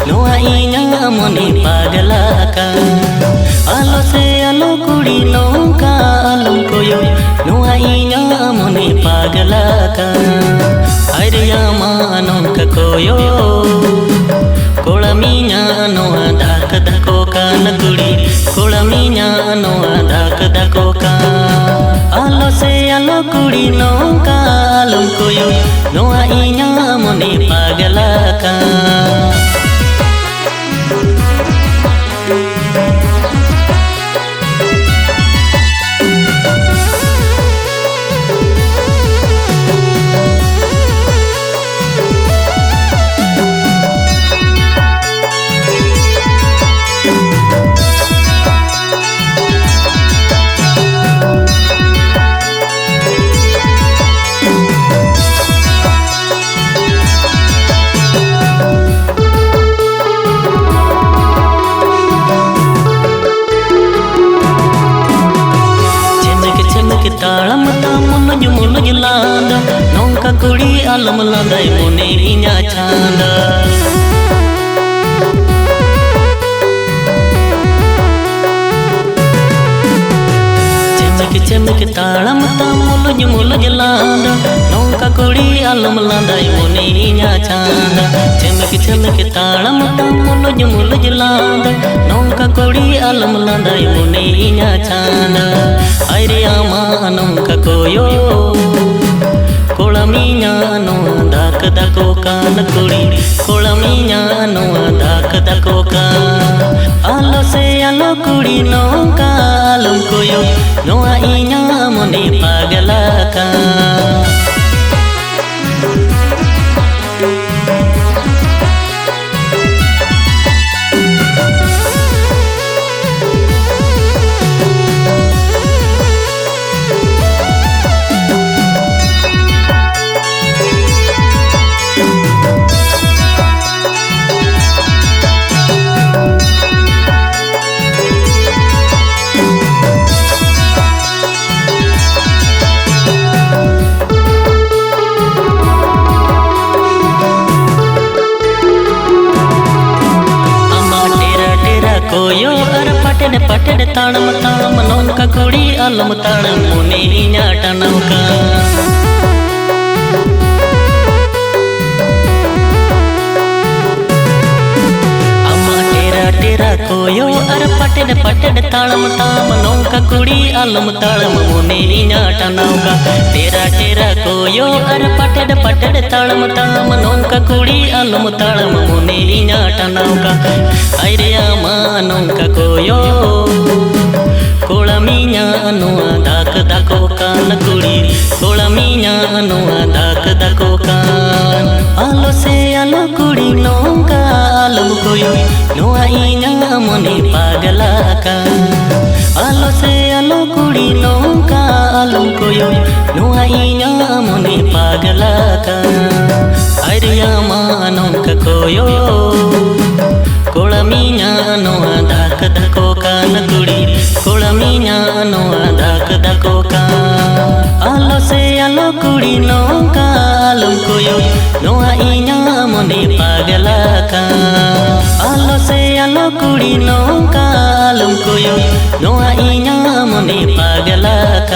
noa inya mone pagalaka alo se alo kudi nongka alum koyo noa inya mone pagalaka airiya manonka koyo kolaminya noa dak dakoka nakudi kolaminya noa dak dakoka alo se alo kudi nongka alum koyo noa inya mone pagalaka talam tamun jumul jelanda nongka kudi alam landai mone inya chanda cemek talam tamun jumul jelanda nongka kudi alam landai mone inya chanda cemek talam tamun jumul jelanda nongka kudi alam landai mone inya chanda airiya manonka koyo kolaminya no dak dakoka nakudi kolaminya no dak dakoka alo se alo kudi nongka alum koyo noa inya mone pagalaka koyo ar patede tanam tanam nongka kudi alam tanam mone inya tanauka amma tera koyo ar patede tanam tanam nongka kudi alam tanam mone inya tanauka tera koyo ar patede tanam tanam nongka kudi alam tanam mone inya tanauka airiya manonka koyo kolaminya noa dak dakoka nakudi kolaminya noa dak dakoka alo se alo kudi nongka alum koyo noa inya mone pagalaka alo se alo kudi nongka alum koyo noa inya mone pagalaka airiya manonka koyo kolaminya noa dak dakoka nakudi kolaminya noa dak dakoka alo se alo kudi nongka alum koyo noa inya mone pagalaka alo se alo kudi nongka alum koyo noa inya mone pagalaka